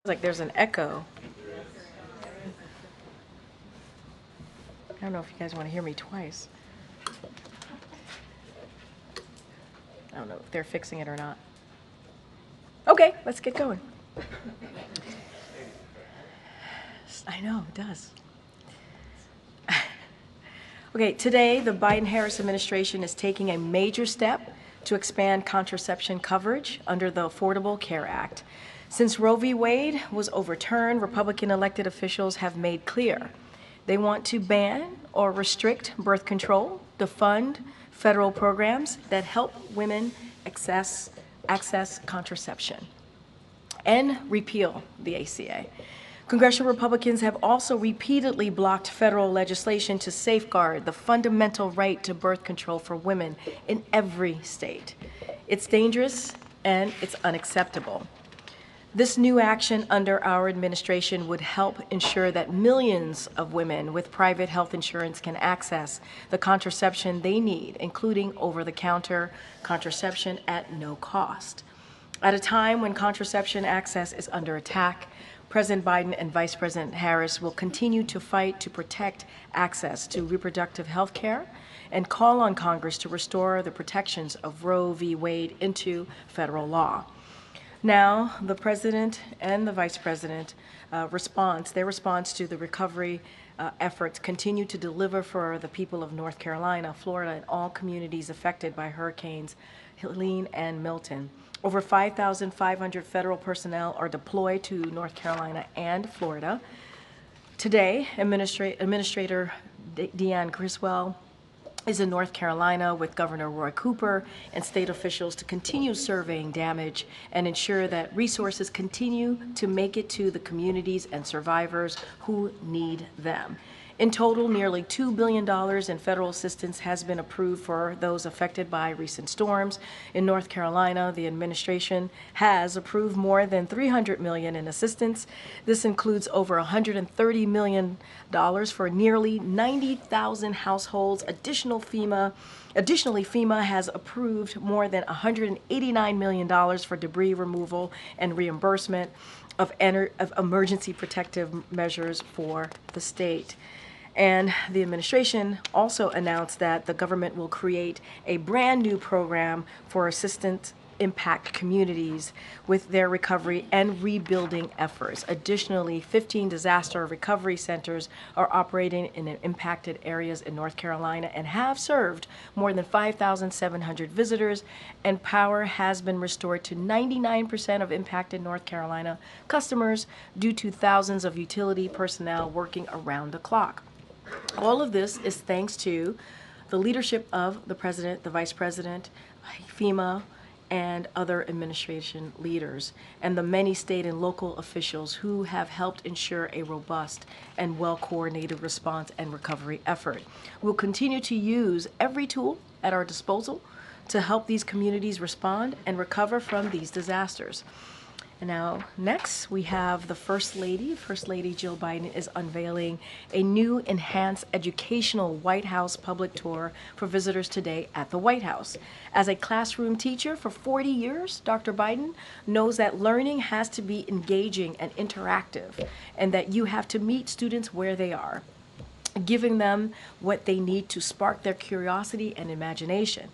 Like there's an echo. I don't know if you guys want to hear me twice. I don't know if they're fixing it or not. Okay, let's get going. I know, it does. Okay, today the Biden-Harris administration is taking a major step to expand contraception coverage under the Affordable Care Act. Since Roe v. Wade was overturned, Republican elected officials have made clear they want to ban or restrict birth control, defund federal programs that help women access contraception, and repeal the ACA. Congressional Republicans have also repeatedly blocked federal legislation to safeguard the fundamental right to birth control for women in every state. It's dangerous and it's unacceptable. This new action under our administration would help ensure that millions of women with private health insurance can access the contraception they need, including over-the-counter contraception at no cost. At a time when contraception access is under attack, President Biden and Vice President Harris will continue to fight to protect access to reproductive health care and call on Congress to restore the protections of Roe v. Wade into federal law. Now, the President and the Vice President their response to the recovery efforts continue to deliver for the people of North Carolina, Florida, and all communities affected by Hurricanes Helene and Milton. Over 5,500 federal personnel are deployed to North Carolina and Florida. Today, Administrator Deanne Criswell is in North Carolina with Governor Roy Cooper and state officials to continue surveying damage and ensure that resources continue to make it to the communities and survivors who need them. In total, nearly $2 billion in federal assistance has been approved for those affected by recent storms. In North Carolina, the administration has approved more than $300 million in assistance. This includes over $130 million for nearly 90,000 households. Additionally, FEMA has approved more than $189 million for debris removal and reimbursement of emergency protective measures for the state. And the administration also announced that the government will create a brand new program for assistance impact communities with their recovery and rebuilding efforts. Additionally, 15 disaster recovery centers are operating in impacted areas in North Carolina and have served more than 5,700 visitors, and power has been restored to 99% of impacted North Carolina customers due to thousands of utility personnel working around the clock. All of this is thanks to the leadership of the President, the Vice President, FEMA, and other administration leaders, and the many state and local officials who have helped ensure a robust and well-coordinated response and recovery effort. We'll continue to use every tool at our disposal to help these communities respond and recover from these disasters. And now, next, we have the First Lady. First Lady Jill Biden is unveiling a new enhanced educational White House public tour for visitors today at the White House. As a classroom teacher for 40 years, Dr. Biden knows that learning has to be engaging and interactive, and that you have to meet students where they are, giving them what they need to spark their curiosity and imagination.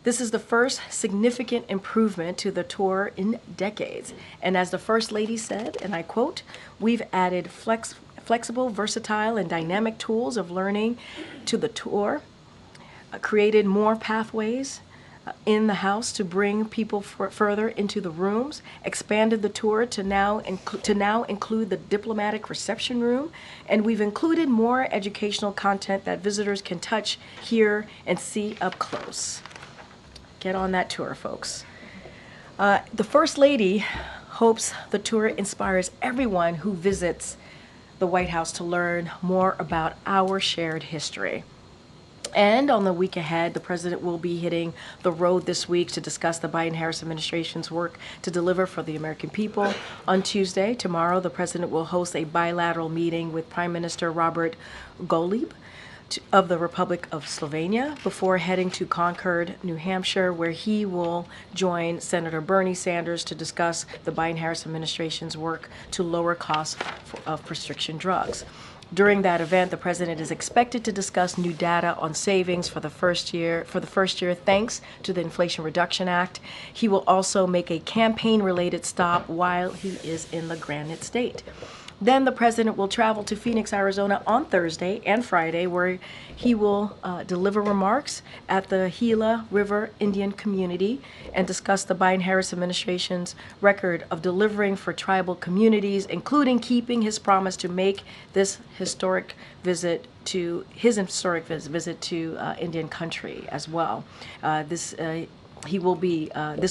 This is the first significant improvement to the tour in decades. And as the First Lady said, and I quote, "We've added flexible, versatile, and dynamic tools of learning to the tour, created more pathways in the house to bring people further into the rooms, expanded the tour to now include the diplomatic reception room, and we've included more educational content that visitors can touch, hear, and see up close." Get on that tour, folks. The First Lady hopes the tour inspires everyone who visits the White House to learn more about our shared history. And on the week ahead, the President will be hitting the road this week to discuss the Biden-Harris administration's work to deliver for the American people. On Tuesday, tomorrow, the President will host a bilateral meeting with Prime Minister Robert Golub of the Republic of Slovenia before heading to Concord, New Hampshire, where he will join Senator Bernie Sanders to discuss the Biden-Harris administration's work to lower costs of prescription drugs. During that event, the president is expected to discuss new data on savings for the first year thanks to the Inflation Reduction Act. He will also make a campaign-related stop while he is in the Granite State. Then the president will travel to Phoenix, Arizona on Thursday and Friday, where he will deliver remarks at the Gila River Indian community and discuss the Biden-Harris administration's record of delivering for tribal communities, including keeping his promise to make this historic visit to Indian country as well. This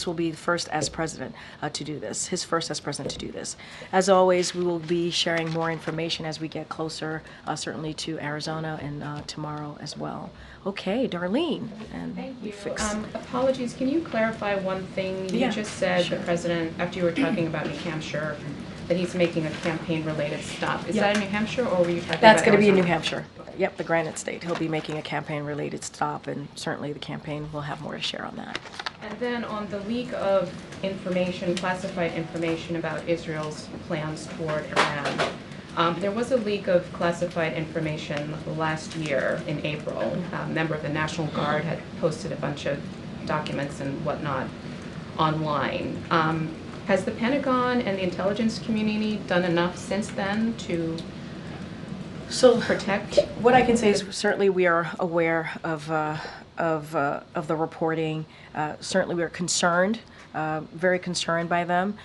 will be first as president to do this, his first as president to do this. As always, we will be sharing more information as we get closer, certainly to Arizona and tomorrow as well. Okay, Darlene. And thank you. Apologies, can you clarify one thing? You just said the president, after you were talking about New Hampshire, that he's making a campaign-related stop. Is that in New Hampshire, or were you talking about That's going to be in New Hampshire. Yep, the Granite State. He'll be making a campaign-related stop, and certainly the campaign will have more to share on that. And then on the leak of information, classified information about Israel's plans toward Iran, there was a leak of classified information last year in April. A member of the National Guard had posted a bunch of documents and whatnot online. Has the Pentagon and the intelligence community done enough since then to protect? What I can say is certainly we are aware of the reporting. Certainly we are concerned, very concerned by them.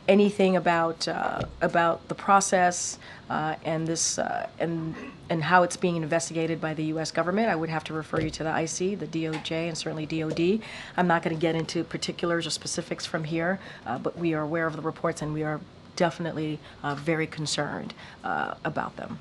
Anything about the process and this and how it's being investigated by the U.S. government, I would have to refer you to the IC, the DOJ, and certainly DOD. I'm not going to get into particulars or specifics from here, but we are aware of the reports and we are definitely very concerned about them.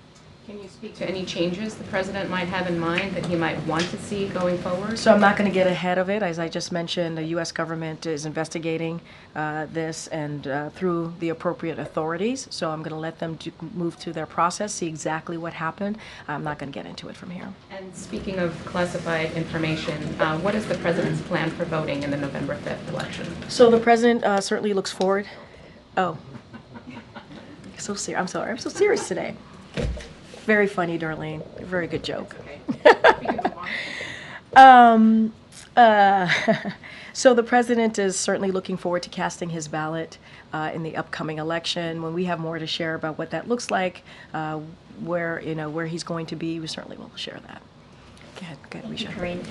Can you speak to any changes the president might have in mind that he might want to see going forward? So I'm not going to get ahead of it. As I just mentioned, the U.S. government is investigating this and through the appropriate authorities. So I'm going to let them move through their process, see exactly what happened. I'm not going to get into it from here. And speaking of classified information, what is the president's plan for voting in the November 5th election? So the president certainly looks forward. Oh, so serious. I'm sorry. I'm so serious today. Very funny, Darlene. Very good joke. So the president is certainly looking forward to casting his ballot in the upcoming election. When we have more to share about what that looks like, where he's going to be, we certainly will share that. Go ahead, Thank you, Karine.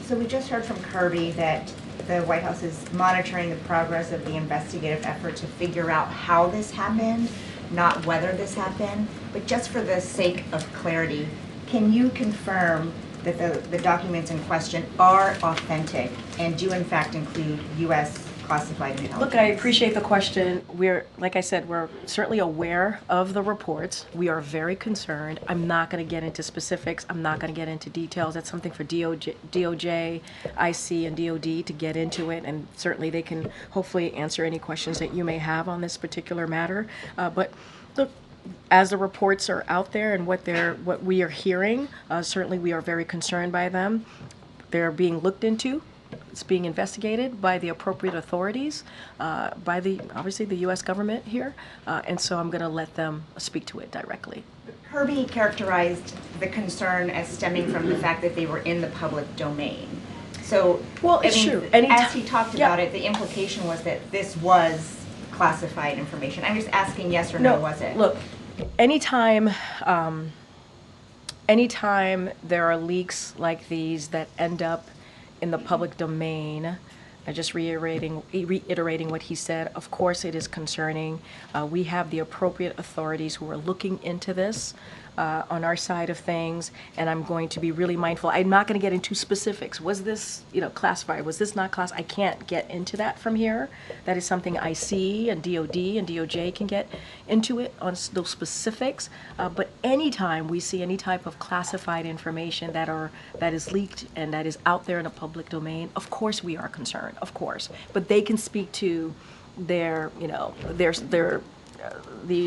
So we just heard from Kirby that the White House is monitoring the progress of the investigative effort to figure out how this happened, not whether this happened. But just for the sake of clarity, can you confirm that the documents in question are authentic and do in fact include U.S. classified intelligence? Look, I appreciate the question. Like I said, we're certainly aware of the reports. We are very concerned. I'm not going to get into specifics. I'm not going to get into details. That's something for DOJ, IC, and DOD to get into it, and certainly they can hopefully answer any questions that you may have on this particular matter. But look, as the reports are out there and what we are hearing, certainly we are very concerned by them. They're being looked into. It's being investigated by the appropriate authorities, obviously the U.S. government here, and so I'm going to let them speak to it directly. Kirby characterized the concern as stemming from the fact that they were in the public domain. So, well, it's true. As he talked about it, the implication was that this was classified information. I'm just asking yes or no, was it? Look, anytime there are leaks like these that end up in the public domain, just reiterating what he said, of course it is concerning. We have the appropriate authorities who are looking into this on our side of things, and I'm going to be really mindful. I'm not going to get into specifics. Was this, classified? Was this not classified? I can't get into that from here. That is something IC and DOD and DOJ can get into it on those specifics. But anytime we see any type of classified information that is leaked and that is out there in the public domain, of course we are concerned, of course. But they can speak to their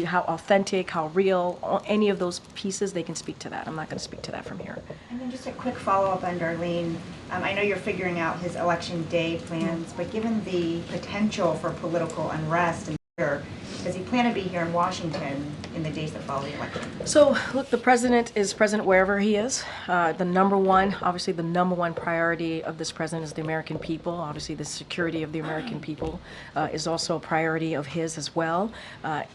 how authentic, how real, any of those pieces, they can speak to that. I'm not going to speak to that from here. And then just a quick follow-up on Darlene. I know you're figuring out his election day plans, but given the potential for political unrest and fear, does he plan to be here in Washington in the days that follow the election? So, look, the president is president wherever he is. Obviously the number one priority of this president is the American people. Obviously the security of the American people is also a priority of his as well. I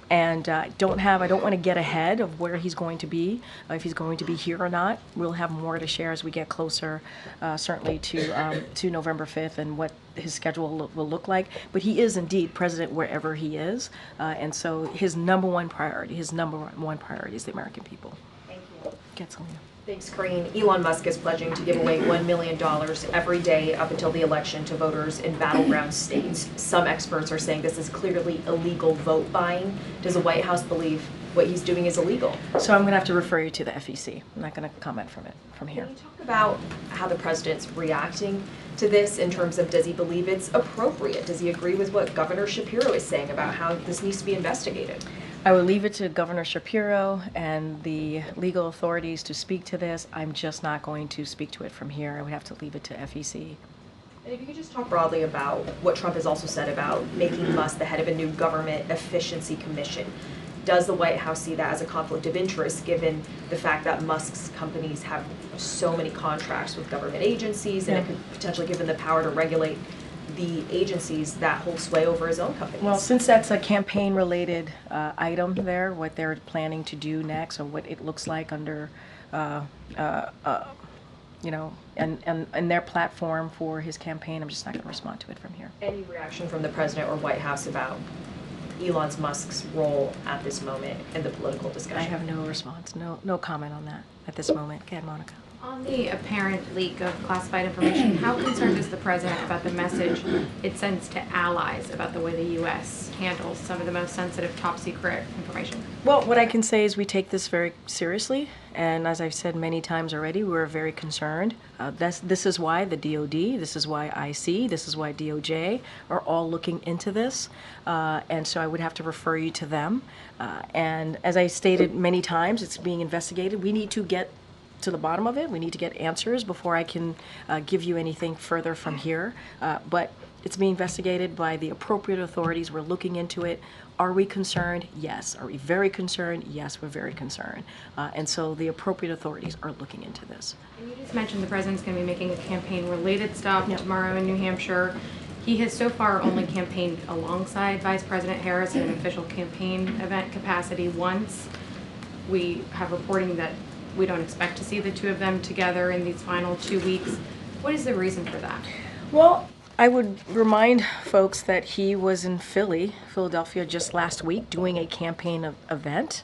don't want to get ahead of where he's going to be, if he's going to be here or not. We'll have more to share as we get closer, certainly to November 5th and what his schedule will look like. But he is indeed president wherever he is. And so his number one priority is the American people. Thank you. Get Selena. Thanks, Karine. Elon Musk is pledging to give away $1 million every day up until the election to voters in battleground states. Some experts are saying this is clearly illegal vote buying. Does the White House believe what he's doing is illegal? So I'm going to have to refer you to the FEC. I'm not going to comment from here. Can you talk about how the president's reacting to this in terms of, does he believe it's appropriate? Does he agree with what Governor Shapiro is saying about how this needs to be investigated? I would leave it to Governor Shapiro and the legal authorities to speak to this. I'm just not going to speak to it from here. I would have to leave it to FEC. And if you could just talk broadly about what Trump has also said about making Musk the head of a new government efficiency commission. Does the White House see that as a conflict of interest, given the fact that Musk's companies have so many contracts with government agencies, and it could potentially give him the power to regulate the agencies that hold sway over his own companies? Well, since that's a campaign-related item there, what they're planning to do next, or what it looks like under, and their platform for his campaign, I'm just not going to respond to it from here. Any reaction from the president or White House about Elon Musk's role at this moment in the political discussion? I have no response, no comment on that at this moment. Go ahead, Monica. On the apparent leak of classified information, how concerned is the president about the message it sends to allies about the way the U.S. handles some of the most sensitive top secret information? Well, what I can say is we take this very seriously, and as I've said many times already, we're very concerned. This is why the DOD, this is why IC, this is why DOJ are all looking into this, and so I would have to refer you to them. And as I stated many times, it's being investigated. We need to get to the bottom of it. We need to get answers before I can give you anything further from here. But it's being investigated by the appropriate authorities. We're looking into it. Are we concerned? Yes. Are we very concerned? Yes, we're very concerned. And so the appropriate authorities are looking into this. And you just mentioned the president's going to be making a campaign-related stop tomorrow in New Hampshire. He has so far only campaigned alongside Vice President Harris in an official campaign event capacity once. We have reporting that we don't expect to see the two of them together in these final 2 weeks. What is the reason for that? Well, I would remind folks that he was in Philadelphia just last week doing a campaign event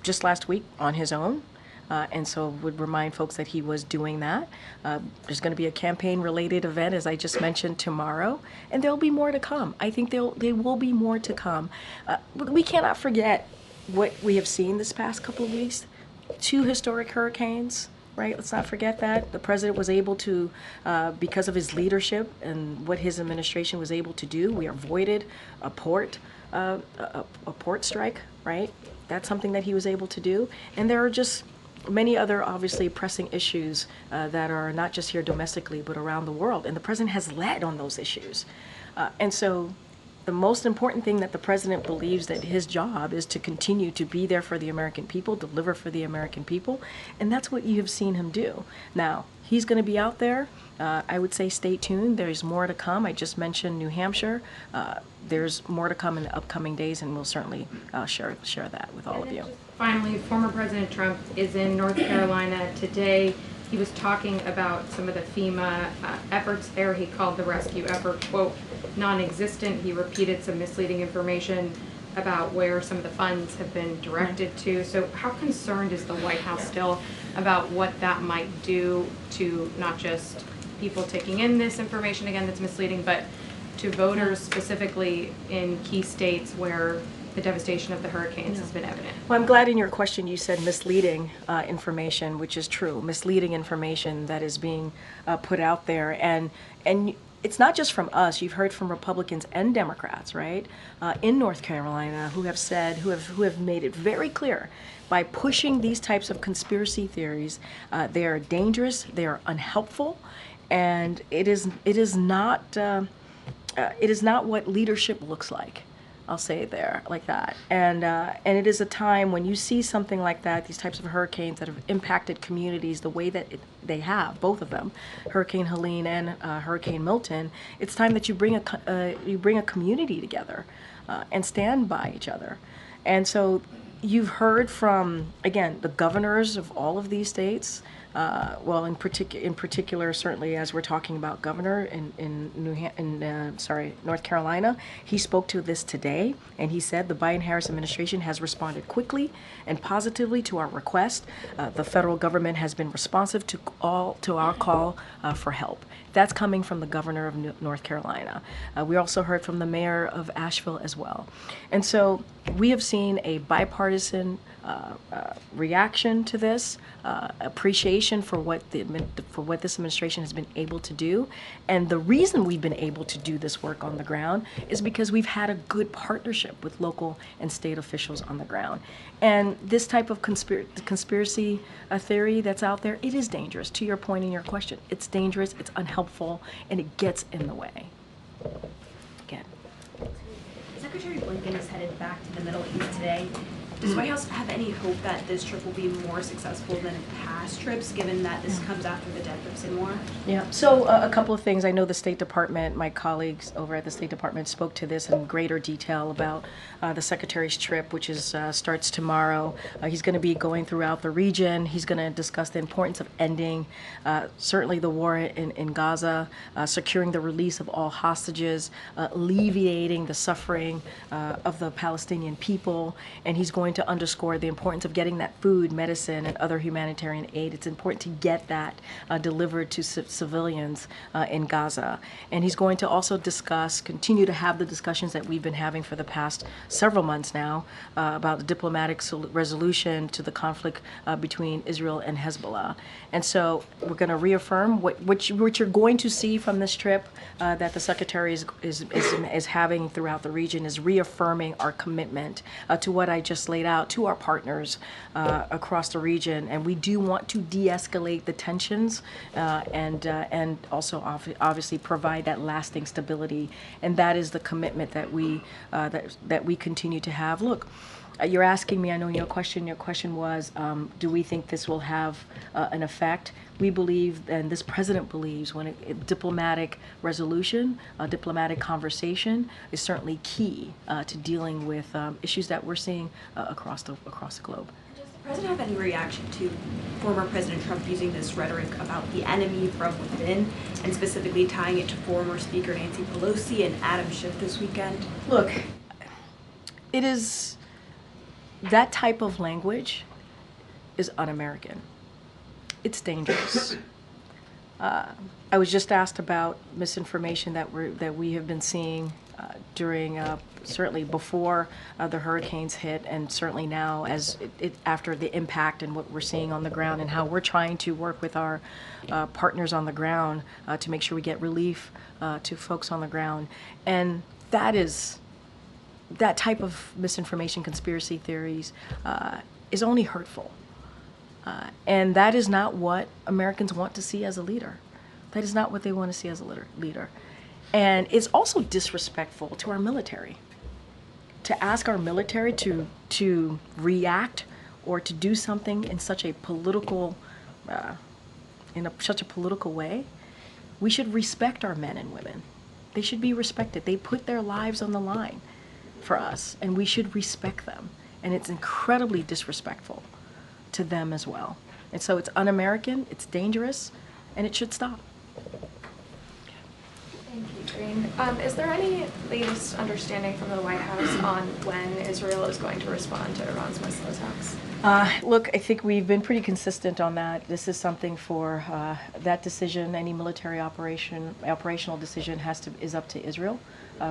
just last week on his own. And so would remind folks that he was doing that. There's going to be a campaign-related event, as I just mentioned, tomorrow, and there'll be more to come. I think there will be more to come. We cannot forget what we have seen this past couple of weeks. 2 historic hurricanes, right? Let's not forget that. The president was able to, because of his leadership and what his administration was able to do, we avoided a port strike, right? That's something that he was able to do. And there are just many other obviously pressing issues that are not just here domestically, but around the world. And the president has led on those issues. And so the most important thing that the president believes that his job is to continue to be there for the American people, deliver for the American people, and that's what you have seen him do. Now, he's going to be out there. I would say stay tuned. There's more to come. I just mentioned New Hampshire. There's more to come in the upcoming days, and we'll certainly share that with all of you. Finally, former President Trump is in North Carolina today. He was talking about some of the FEMA efforts there. He called the rescue effort, quote, non-existent. He repeated some misleading information about where some of the funds have been directed to. So how concerned is the White House still about what that might do to not just people taking in this information, again, that's misleading, but to voters specifically in key states where the devastation of the hurricanes has been evident? Well, I'm glad in your question you said misleading information, which is true. Misleading information that is being put out there. And it's not just from us. You've heard from Republicans and Democrats, right, in North Carolina, who have said, who have made it very clear, by pushing these types of conspiracy theories, they are dangerous, they are unhelpful, and it is not what leadership looks like. I'll say it there like that. And it is a time when you see something like that, these types of hurricanes that have impacted communities the way that they have, both of them, Hurricane Helene and Hurricane Milton. It's time that you bring a community together and stand by each other. And so you've heard from, again, the governors of all of these states. Well, in particular, certainly as we're talking about governor in North Carolina, he spoke to this today, and he said the Biden-Harris administration has responded quickly and positively to our request. The federal government has been responsive to our call for help. That's coming from the governor of North Carolina. We also heard from the mayor of Asheville as well. And so we have seen a bipartisan reaction to this, appreciation for what this administration has been able to do. And the reason we've been able to do this work on the ground is because we've had a good partnership with local and state officials on the ground. And this type of conspiracy theory that's out there, it is dangerous. To your point in your question, it's dangerous, it's unhelpful, and it gets in the way. Again. Secretary Blinken is headed back to the Middle East today. Does the White House have any hope that this trip will be more successful than past trips, given that this comes after the death of Sinwar? Yeah, so a couple of things. I know the State Department, my colleagues over at the State Department spoke to this in greater detail about the Secretary's trip, which starts tomorrow. He's going to be going throughout the region. He's going to discuss the importance of ending certainly the war in Gaza, securing the release of all hostages, alleviating the suffering of the Palestinian people, and he's going to underscore the importance of getting that food, medicine, and other humanitarian aid. It's important to get that delivered to civilians in Gaza. And he's going to also continue to have the discussions that we've been having for the past several months now about the diplomatic resolution to the conflict between Israel and Hezbollah. And so we're going to reaffirm what you're going to see from this trip that the Secretary is having throughout the region is reaffirming our commitment to what I just laid out to our partners across the region. And we do want to de-escalate the tensions and also obviously provide that lasting stability. And that is the commitment that we continue to have. Look, you're asking me, I know your question was, do we think this will have an effect? We believe, and this president believes, when a diplomatic resolution, a diplomatic conversation is certainly key to dealing with issues that we're seeing across the globe. Does the president have any reaction to former President Trump using this rhetoric about the enemy from within, and specifically tying it to former Speaker Nancy Pelosi and Adam Schiff this weekend? Look, it is, that type of language is un-American. It's dangerous. I was just asked about misinformation that we have been seeing during certainly before the hurricanes hit, and certainly now as after the impact and what we're seeing on the ground, and how we're trying to work with our partners on the ground to make sure we get relief to folks on the ground. And that type of misinformation, conspiracy theories, is only hurtful. And that is not what Americans want to see as a leader. That is not what they want to see as a leader. And it's also disrespectful to our military. To ask our military to react or to do something in such a political, such a political way, we should respect our men and women. They should be respected. They put their lives on the line for us, and we should respect them. And it's incredibly disrespectful to them as well. And so it's un-American, it's dangerous, and it should stop. Thank you, Karine. Is there any latest understanding from the White House on when Israel is going to respond to Iran's missile attacks? Look, I think we've been pretty consistent on that. This is something for that decision. Any military operational decision is up to Israel.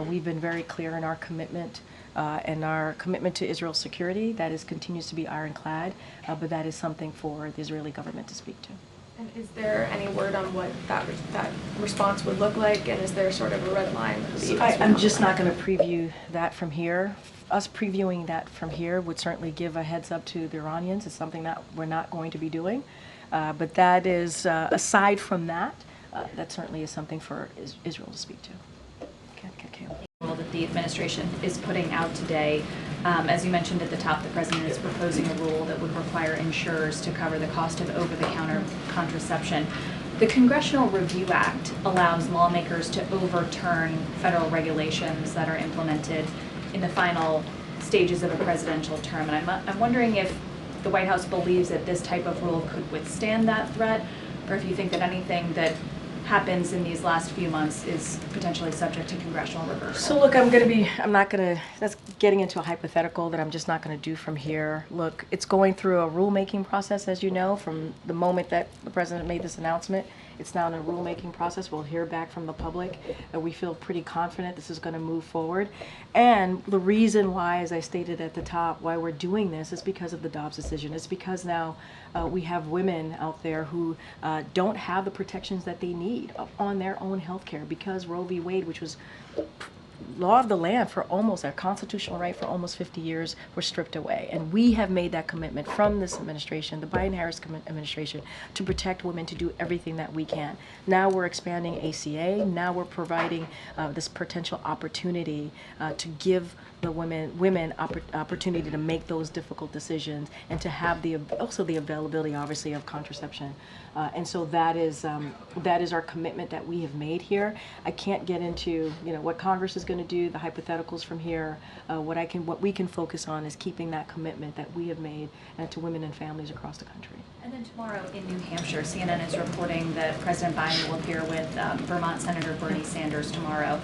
We've been very clear in our commitment to Israel's security. That continues to be ironclad, but that is something for the Israeli government to speak to. And is there any word on what that response would look like, and is there sort of a red line? I'm just not going to preview that from here. Us previewing that from here would certainly give a heads up to the Iranians. It's something that we're not going to be doing. But that is, aside from that, that certainly is something for Israel to speak to. Okay. That the administration is putting out today. As you mentioned at the top, the president is proposing a rule that would require insurers to cover the cost of over-the-counter contraception. The Congressional Review Act allows lawmakers to overturn federal regulations that are implemented in the final stages of a presidential term. And I'm wondering if the White House believes that this type of rule could withstand that threat, or if you think that anything that happens in these last few months is potentially subject to congressional reversal. So look, that's getting into a hypothetical that I'm just not going to do from here. Look, it's going through a rulemaking process, as you know, from the moment that the president made this announcement. It's now in a rulemaking process. We'll hear back from the public. We feel pretty confident this is going to move forward. And the reason why, as I stated at the top, why we're doing this is because of the Dobbs decision. It's because now we have women out there who don't have the protections that they need on their own health care because Roe v. Wade, which was law of the land for almost, our constitutional right for almost 50 years, were stripped away. And we have made that commitment from this administration, the Biden-Harris administration, to protect women, to do everything that we can. Now we're expanding ACA. Now we're providing this potential opportunity to give the women opportunity to make those difficult decisions and to have also the availability, obviously, of contraception. And so that is our commitment that we have made here. I can't get into what Congress is going to do, the hypotheticals from here. What we can focus on is keeping that commitment that we have made to women and families across the country. And then tomorrow in New Hampshire, CNN is reporting that President Biden will appear with Vermont Senator Bernie Sanders tomorrow.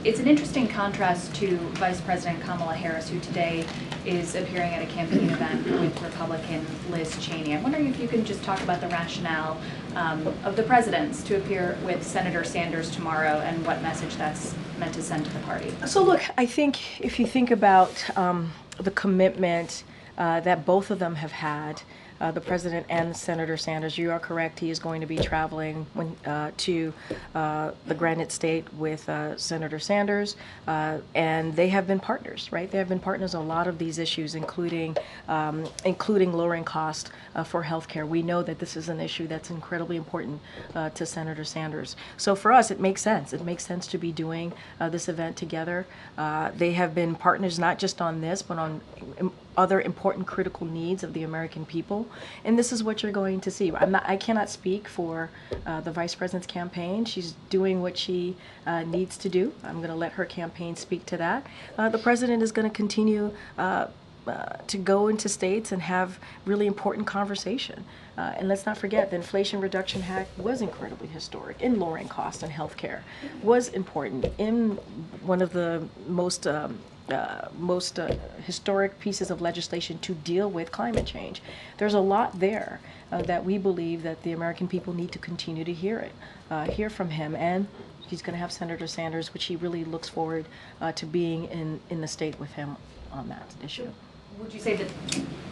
It's an interesting contrast to Vice President Kamala Harris, who today is appearing at a campaign event with Republican Liz Cheney. I'm wondering if you can just talk about the rationale of the president's to appear with Senator Sanders tomorrow and what message that's meant to send to the party. So look, I think if you think about the commitment that both of them have had, the president and Senator Sanders, you are correct. He is going to be traveling to the Granite State with Senator Sanders, and they have been partners, right? They have been partners on a lot of these issues, including lowering cost for healthcare. We know that this is an issue that's incredibly important to Senator Sanders. So for us, it makes sense. It makes sense to be doing this event together. They have been partners not just on this, but on other important critical needs of the American people. And this is what you're going to see. I cannot speak for the Vice President's campaign. She's doing what she needs to do. I'm going to let her campaign speak to that. The President is going to continue to go into states and have really important conversation. And let's not forget, the Inflation Reduction Act was incredibly historic in lowering costs in healthcare, was important in one of the most historic pieces of legislation to deal with climate change. There's a lot there that we believe that the American people need to continue to hear from him. And he's going to have Senator Sanders, which he really looks forward to being in the state with him on that issue. Would you say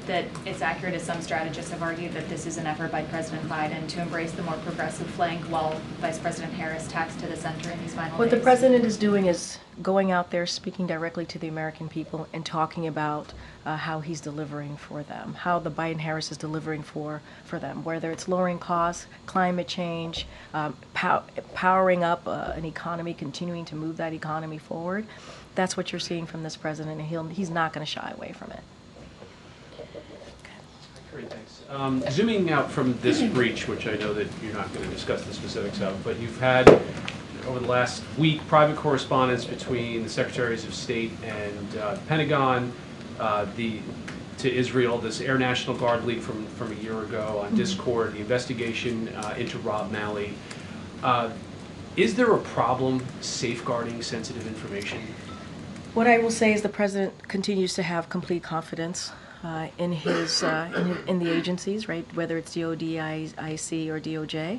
that it's accurate, as some strategists have argued, that this is an effort by President Biden to embrace the more progressive flank while Vice President Harris tacks to the center in these final days? What the president is doing is going out there, speaking directly to the American people and talking about how he's delivering for them, how the Biden-Harris is delivering for them, whether it's lowering costs, climate change, powering up an economy, continuing to move that economy forward. That's what you're seeing from this president, and he's not going to shy away from it. Great, thanks. Zooming out from this breach, which I know that you're not going to discuss the specifics of, but you've had, over the last week, private correspondence between the Secretaries of State and the Pentagon, to Israel, this Air National Guard leak from a year ago on Discord, the investigation into Rob Malley. Is there a problem safeguarding sensitive information? What I will say is the president continues to have complete confidence in his in the agencies, right? Whether it's DOD, IC, or DOJ,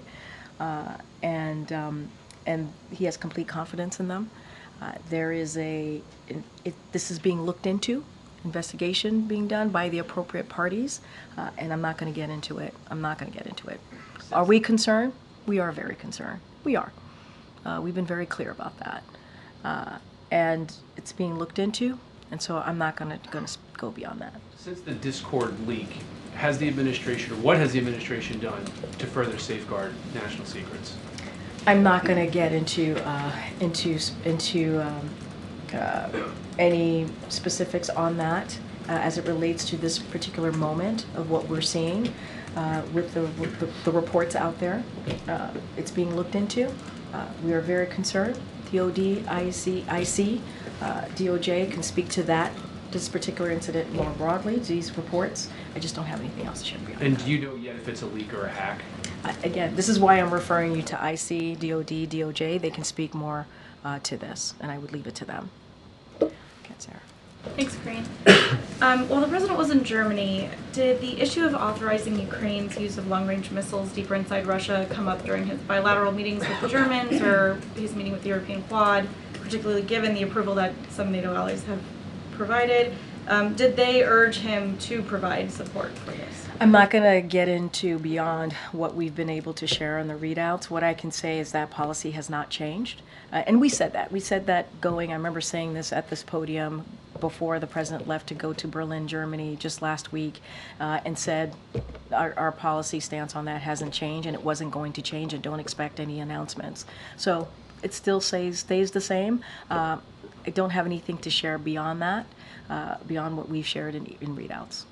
and he has complete confidence in them. There is this is being looked into, investigation being done by the appropriate parties, and I'm not going to get into it. I'm not going to get into it. Are we concerned? We are very concerned. We are. We've been very clear about that. And it's being looked into, and so I'm not going to go beyond that. Since the Discord leak, has the administration, or what has the administration done to further safeguard national secrets? I'm not going to get into any specifics on that as it relates to this particular moment of what we're seeing with the reports out there. It's being looked into. We are very concerned. DOD, IC, DOJ can speak to that, this particular incident more broadly, these reports. I just don't have anything else to share beyond And that. do you know yet if it's a leak or a hack? Again, this is why I'm referring you to IC, DOD, DOJ. They can speak more to this, and I would leave it to them. Okay, Sarah. Thanks, Karine. While the president was in Germany, did the issue of authorizing Ukraine's use of long-range missiles deeper inside Russia come up during his bilateral meetings with the Germans or his meeting with the European Quad, particularly given the approval that some NATO allies have provided? Did they urge him to provide support for this? I'm not going to get into beyond what we've been able to share on the readouts. What I can say is that policy has not changed. And we said that. We said that going, I remember saying this at this podium before the president left to go to Berlin, Germany just last week, and said our policy stance on that hasn't changed and it wasn't going to change, and don't expect any announcements. So it still stays the same. I don't have anything to share beyond that, beyond what we've shared in readouts.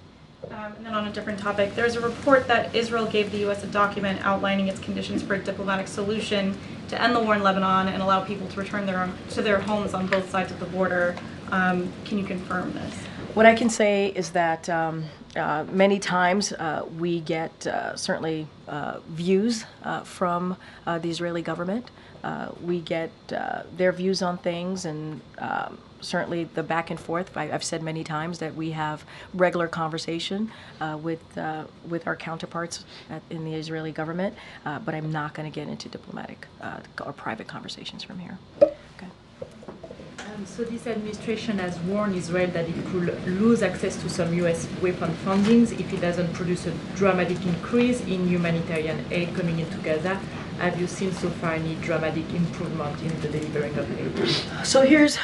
And then on a different topic, there's a report that Israel gave the U.S. a document outlining its conditions for a diplomatic solution to end the war in Lebanon and allow people to return to their homes on both sides of the border. Can you confirm this? What I can say is that many times we get certainly views from the Israeli government. We get their views on things, and certainly the back and forth. I've said many times that we have regular conversation with our counterparts in the Israeli government, but I'm not going to get into diplomatic or private conversations from here. Okay. So this administration has warned Israel that it could lose access to some U.S. weapon fundings if it doesn't produce a dramatic increase in humanitarian aid coming into Gaza. Have you seen so far any dramatic improvement in the delivering of aid? So here's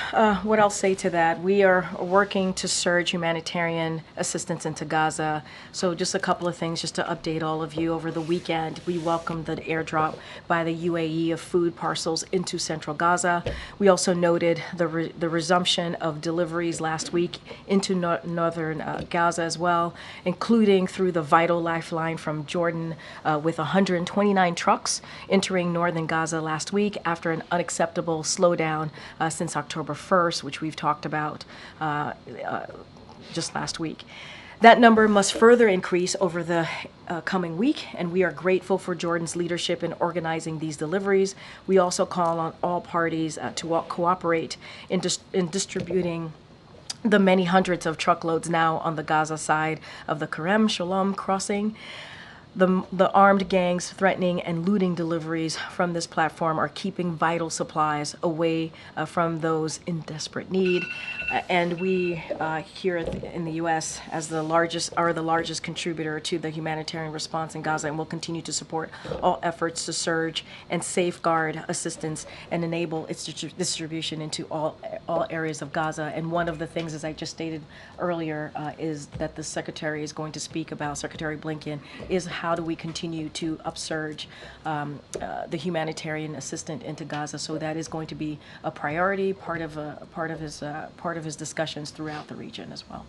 what I'll say to that. We are working to surge humanitarian assistance into Gaza. So just a couple of things just to update all of you. Over the weekend, we welcomed the airdrop by the UAE of food parcels into central Gaza. We also noted the resumption of deliveries last week into northern Gaza as well, including through the Vital Lifeline from Jordan with 129 trucks entering northern Gaza last week after an unacceptable slowdown since October 1st, which we've talked about just last week. That number must further increase over the coming week, and we are grateful for Jordan's leadership in organizing these deliveries. We also call on all parties to cooperate in distributing the many hundreds of truckloads now on the Gaza side of the Kerem Shalom crossing. The armed gangs threatening and looting deliveries from this platform are keeping vital supplies away from those in desperate need. And we here in the U.S. are the largest contributor to the humanitarian response in Gaza, and will continue to support all efforts to surge and safeguard assistance and enable its distribution into all areas of Gaza. And one of the things, as I just stated earlier, is that the Secretary is going to speak about, Secretary Blinken, is how do we continue to upsurge the humanitarian assistance into Gaza. So that is going to be a priority, part of his discussions throughout the region as well.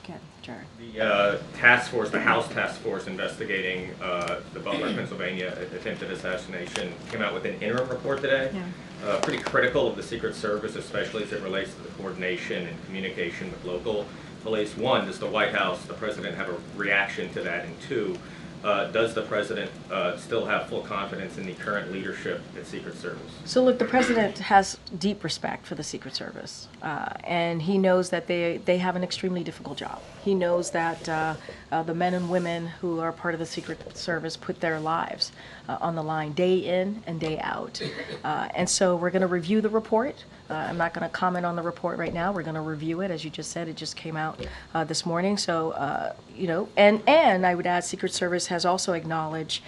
Okay, Jared. The task force, the House task force investigating the Butler, Pennsylvania attempted assassination came out with an interim report today. Yeah. Pretty critical of the Secret Service, especially as it relates to the coordination and communication with local police. One, does the White House, the President, have a reaction to that? And two, does the President still have full confidence in the current leadership at Secret Service? So look, the President has deep respect for the Secret Service, and he knows that they have an extremely difficult job. He knows that the men and women who are part of the Secret Service put their lives on the line day in and day out. And so we're going to review the report. I'm not going to comment on the report right now. We're going to review it. As you just said, it just came out this morning. So, and I would add, Secret Service has also acknowledged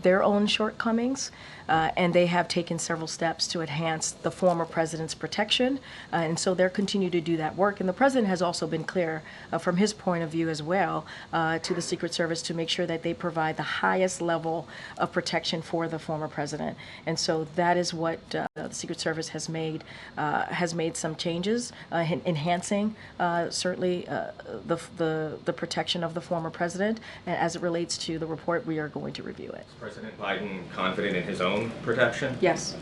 their own shortcomings, and they have taken several steps to enhance the former president's protection, and so they're continuing to do that work. And the president has also been clear from his point of view as well to the Secret Service to make sure that they provide the highest level of protection for the former president. And so that is what the Secret Service has made some changes, enhancing certainly the protection of the former president. And as it relates to the report, we are going to review it. Is President Biden confident in his own protection? Yes.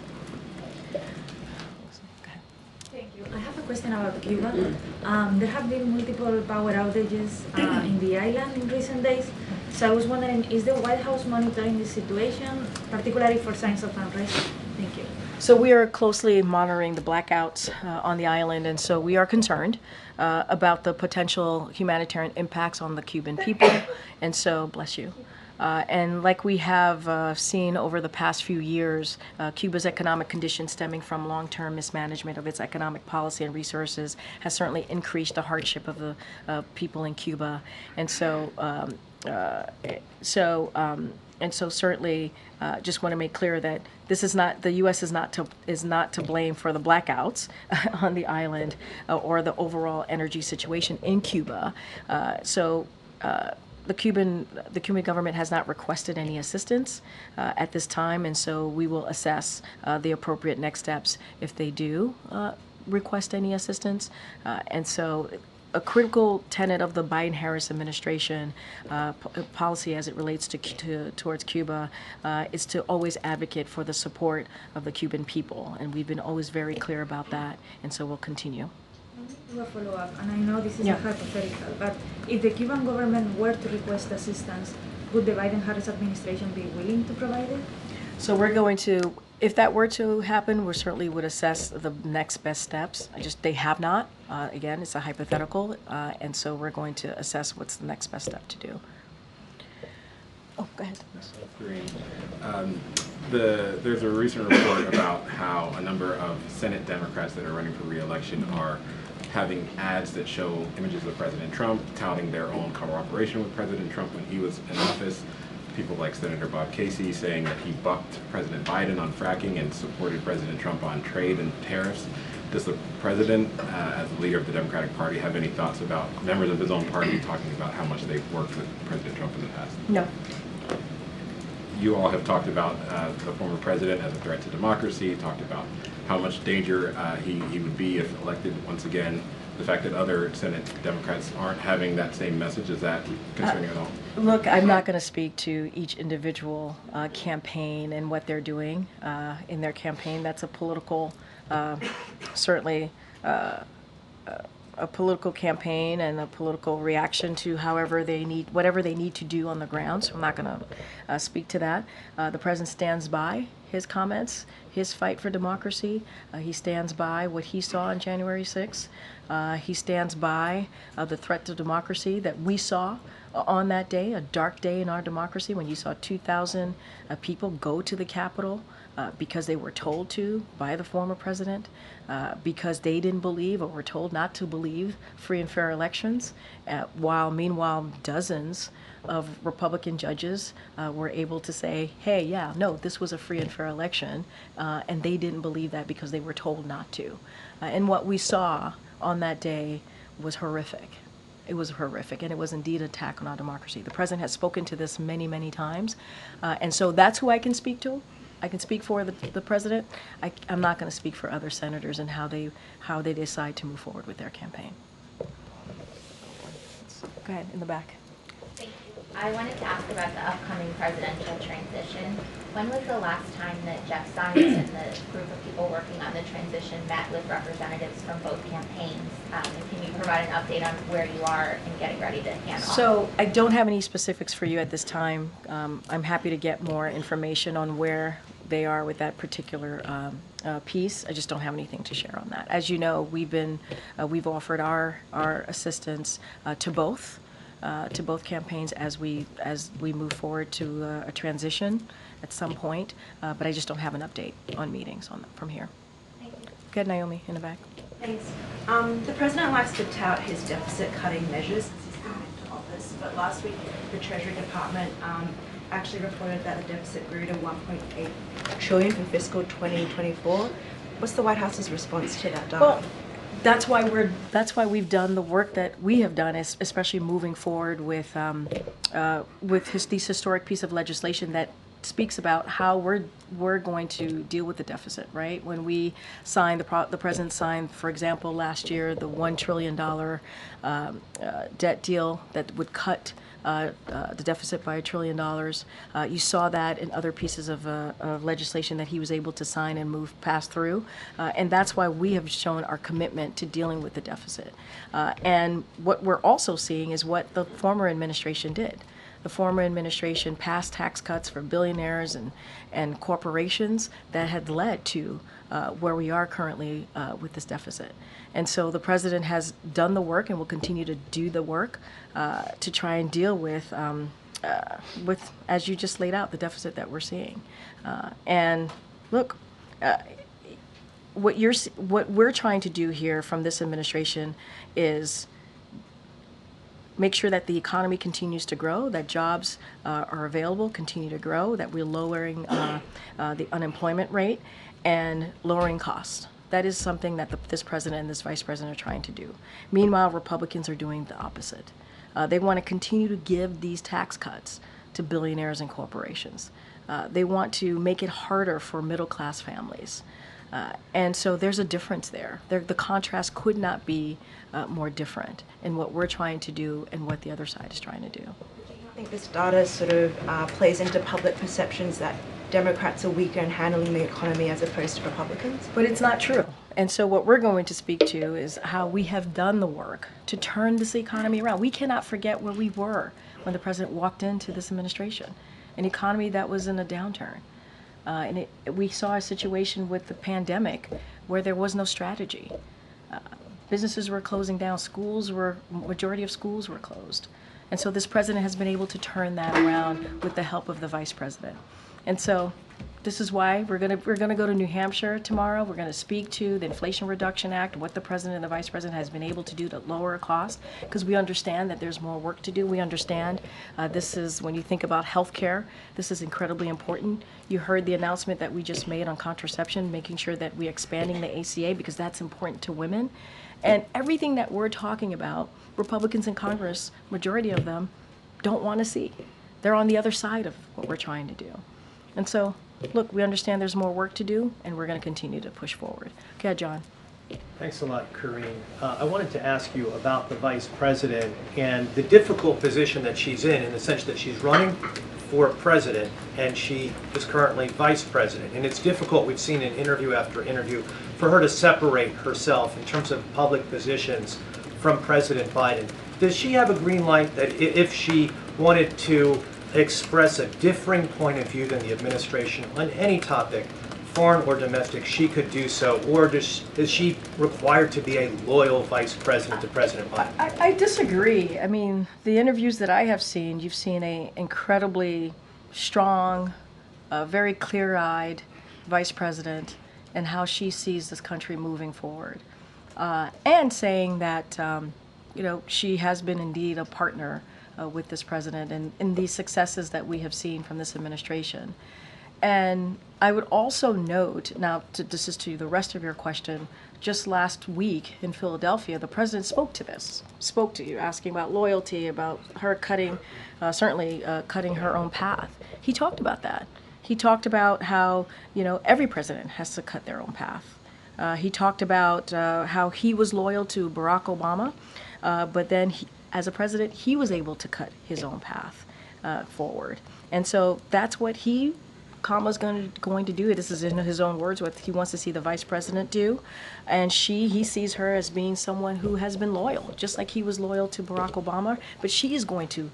Thank you. I have a question about Cuba. There have been multiple power outages in the island in recent days. So I was wondering, is the White House monitoring the situation, particularly for signs of unrest? Thank you. So we are closely monitoring the blackouts on the island, and so we are concerned about the potential humanitarian impacts on the Cuban people. And so, bless you. And like we have seen over the past few years, Cuba's economic conditions stemming from long-term mismanagement of its economic policy and resources has certainly increased the hardship of the people in Cuba. And so, certainly, just want to make clear that this is not, the U.S. is not to blame for the blackouts on the island or the overall energy situation in Cuba. The Cuban government has not requested any assistance at this time, and so we will assess the appropriate next steps if they do request any assistance. And so a critical tenet of the Biden-Harris administration policy as it relates towards Cuba is to always advocate for the support of the Cuban people, and we've been always very clear about that, and so we'll continue. Do a follow-up, and I know this is a hypothetical, but if the Cuban government were to request assistance, would the Biden-Harris administration be willing to provide it? So we're going to, if that were to happen, we certainly would assess the next best steps. They have not. Again, it's a hypothetical, and so we're going to assess what's the next best step to do. Oh, go ahead. There's a recent report about how a number of Senate Democrats that are running for re-election are having ads that show images of President Trump, touting their own cooperation with President Trump when he was in office. People like Senator Bob Casey saying that he bucked President Biden on fracking and supported President Trump on trade and tariffs. Does the president, as the leader of the Democratic Party, have any thoughts about members of his own party talking about how much they've worked with President Trump in the past? No. You all have talked about the former president as a threat to democracy, talked about how much danger he would be if elected once again. The fact that other Senate Democrats aren't having that same message, is that concerning at all? Look, I'm not going to speak to each individual campaign and what they're doing in their campaign. That's a political, certainly a political campaign and a political reaction to whatever they need to do on the ground. So I'm not going to speak to that. The president stands by his comments, his fight for democracy. He stands by what he saw on January 6th. He stands by the threat to democracy that we saw on that day, a dark day in our democracy, when you saw 2,000 people go to the Capitol because they were told to by the former president, because they didn't believe or were told not to believe free and fair elections, while meanwhile dozens of Republican judges were able to say, hey, yeah, no, this was a free and fair election, and they didn't believe that because they were told not to. And what we saw on that day was horrific. It was horrific, and it was indeed an attack on our democracy. The president has spoken to this many, many times, and so that's who I can speak to. I can speak for the president. I'm not going to speak for other senators and how they decide to move forward with their campaign. Go ahead, in the back. Thank you. I wanted to ask about the upcoming presidential transition. When was the last time that Jeff Simons and the group of people working on the transition met with representatives from both campaigns? And can you provide an update on where you are in getting ready to hand off? So I don't have any specifics for you at this time. I'm happy to get more information on where they are with that particular piece. I just don't have anything to share on that. As you know, we've offered our assistance to both campaigns as we move forward to a transition at some point, but I just don't have an update on meetings from here. Thank you. Go ahead, Naomi, in the back. Thanks. The president likes to tout his deficit-cutting measures since he's come into office. this, but last week the Treasury Department actually reported that the deficit grew to 1.8 trillion for fiscal 2024. What's the White House's response to that data? Well, that's why we've done the work that we have done, especially moving forward with this historic piece of legislation that speaks about how we're going to deal with the deficit, right? When we signed, the president signed, for example, last year, the $1 trillion debt deal that would cut the deficit by $1 trillion. You saw that in other pieces of legislation that he was able to sign and pass through. And that's why we have shown our commitment to dealing with the deficit. And what we're also seeing is what the former administration did. The former administration passed tax cuts for billionaires and corporations that had led to where we are currently with this deficit. And so the president has done the work and will continue to do the work to try and deal with, as you just laid out, the deficit that we're seeing. And look, what we're trying to do here from this administration is make sure that the economy continues to grow, that jobs are available, continue to grow, that we're lowering the unemployment rate and lowering costs. That is something that this president and this vice president are trying to do. Meanwhile, Republicans are doing the opposite. They want to continue to give these tax cuts to billionaires and corporations. They want to make it harder for middle-class families. And so there's a difference there. The contrast could not be more different in what we're trying to do and what the other side is trying to do. I think this data sort of plays into public perceptions that Democrats are weaker in handling the economy as opposed to Republicans. But it's not true. And so what we're going to speak to is how we have done the work to turn this economy around. We cannot forget where we were when the president walked into this administration, an economy that was in a downturn. We saw a situation with the pandemic where there was no strategy. Businesses were closing down, majority of schools were closed. And so this president has been able to turn that around with the help of the vice president. And so this is why we're gonna go to New Hampshire tomorrow. We're gonna speak to the Inflation Reduction Act, what the president and the vice president has been able to do to lower costs, because we understand that there's more work to do. We understand this is, when you think about healthcare, this is incredibly important. You heard the announcement that we just made on contraception, making sure that we're expanding the ACA because that's important to women. And everything that we're talking about, Republicans in Congress, majority of them, don't want to see. They're on the other side of what we're trying to do. And so, look, we understand there's more work to do, and we're going to continue to push forward. Okay, John. Thanks a lot, Karine. I wanted to ask you about the vice president and the difficult position that she's in the sense that she's running for president and she is currently vice president. And it's difficult, we've seen in interview after interview, for her to separate herself in terms of public positions from President Biden. Does she have a green light that if she wanted to express a differing point of view than the administration on any topic, foreign or domestic, she could do so? Or is she required to be a loyal vice president to President Biden? I disagree. I mean, the interviews that I have seen, you've seen an incredibly strong, very clear-eyed vice president and how she sees this country moving forward. And saying that, she has been indeed a partner with this president and in these successes that we have seen from this administration. And I would also note, now this is to the rest of your question, just last week in Philadelphia, the president spoke to you, asking about loyalty, about her cutting her own path. He talked about that. He talked about how, every president has to cut their own path. He talked about how he was loyal to Barack Obama, but then as a president, he was able to cut his own path forward. And so that's what Kamala's going to do. This is in his own words, what he wants to see the vice president do. And he sees her as being someone who has been loyal, just like he was loyal to Barack Obama, but she is going to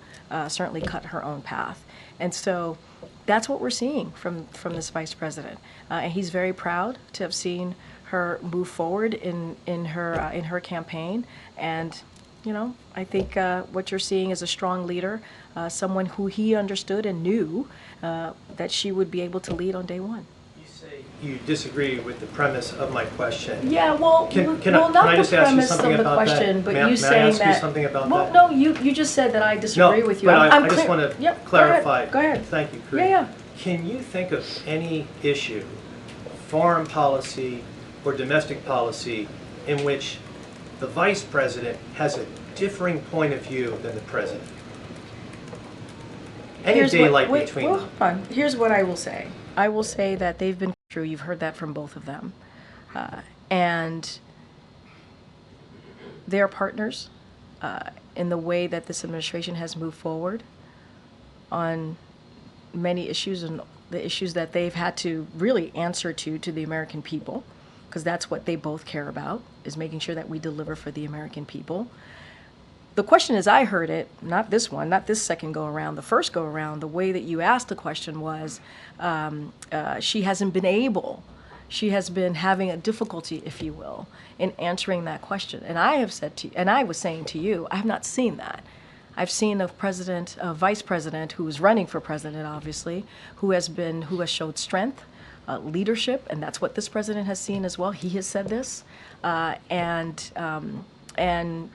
certainly cut her own path. And so that's what we're seeing from this vice president. And he's very proud to have seen her move forward in her campaign. And I think what you're seeing is a strong leader, someone who he understood and knew that she would be able to lead on day one. You say you disagree with the premise of my question. Yeah, well, Can not I the just ask you premise something of the about question, that? but May you I saying ask you that. something about well, that? no, you just said that I disagree with you. But I clear- just want to Yep, clarify. Go ahead. Thank you, Yeah, Karine. yeah. Can you think of any issue, foreign policy or domestic policy, in which the vice president has a differing point of view than the president? Any daylight between them. Hold on. Here's what I will say. I will say that they've been true. You've heard that from both of them. And they're partners in the way that this administration has moved forward on many issues, and the issues that they've had to really answer to the American people, because that's what they both care about, is making sure that we deliver for the American people. The question as I heard it, not this one, not this second go around, the first go around, the way that you asked the question was, she hasn't been able, she has been having a difficulty, if you will, in answering that question. And I have said to you, and I was saying to you, I have not seen that. I've seen a president, a vice president who is running for president, obviously, who has showed strength, leadership, and that's what this president has seen as well. He has said this, and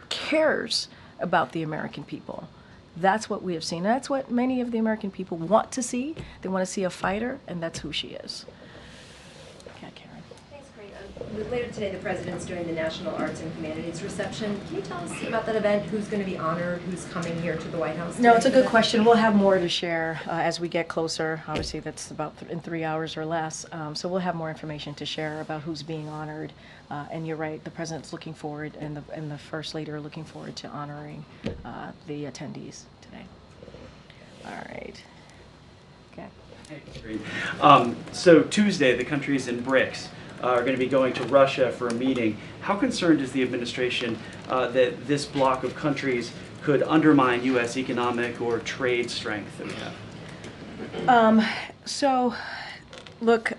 cares about the American people. That's what we have seen. That's what many of the American people want to see. They want to see a fighter, and that's who she is. Okay, Karen. Thanks, Karine. Later today, the president's doing the National Arts and Humanities reception. Can you tell us about that event? Who's going to be honored? Who's coming here to the White House? No, it's a good question. We'll have more to share as we get closer. Obviously, that's about in 3 hours or less. So we'll have more information to share about who's being honored. And you're right, the president's looking forward, and the first lady are looking forward to honoring the attendees today. All right. Okay. Hey, Karine. So Tuesday, the countries in BRICS are going to be going to Russia for a meeting. How concerned is the administration that this bloc of countries could undermine U.S. economic or trade strength that we have? So, look,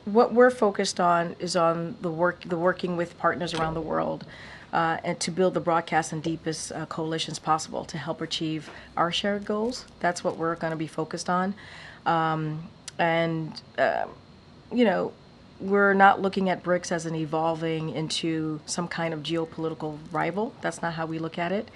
what we're focused on is on the working with partners around the world and to build the broadest and deepest coalitions possible to help achieve our shared goals. That's what we're going to be focused on. You know, we're not looking at BRICS as an evolving into some kind of geopolitical rival. That's not how we look at it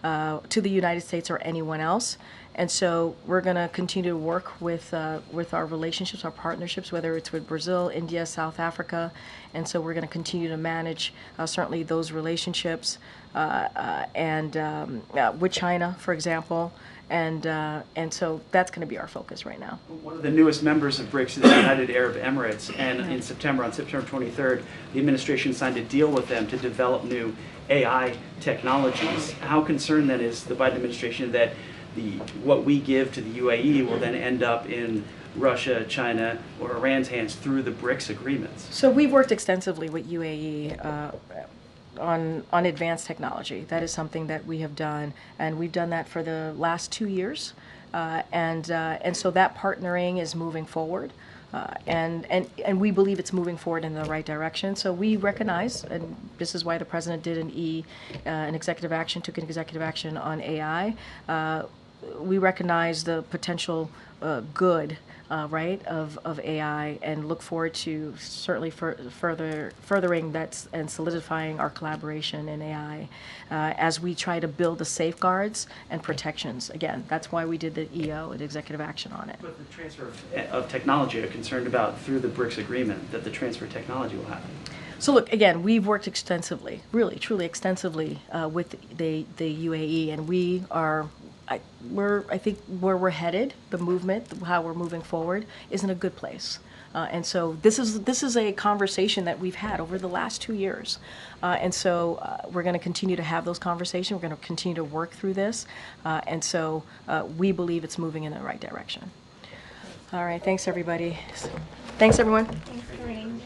to the United States or anyone else. And so we're going to continue to work with our relationships, our partnerships, whether it's with Brazil, India, South Africa. And so we're going to continue to manage certainly those relationships with China, for example. And so that's going to be our focus right now. One of the newest members of BRICS is the United Arab Emirates, and in September, on September 23rd, the administration signed a deal with them to develop new AI technologies. How concerned then is the Biden administration that what we give to the UAE will then end up in Russia, China, or Iran's hands through the BRICS agreements? So we've worked extensively with UAE on advanced technology. That is something that we have done, and we've done that for the last 2 years. And so that partnering is moving forward. And we believe it's moving forward in the right direction. So we recognize, and this is why the president did an executive action, took an executive action on AI. We recognize the potential good, right, of AI, and look forward to certainly furthering that and solidifying our collaboration in AI as we try to build the safeguards and protections. Again, that's why we did the EO and executive action on it. But the transfer of technology, I'm concerned about through the BRICS agreement, that the transfer of technology will happen. So look, again, we've worked extensively, really, truly extensively with the UAE, and we are, I think where we're headed, the movement, how we're moving forward, is in a good place. And so this is a conversation that we've had over the last 2 years. And so we're going to continue to have those conversations. We're going to continue to work through this. And so we believe it's moving in the right direction. All right, thanks everybody. Thanks everyone. Thanks, Karine.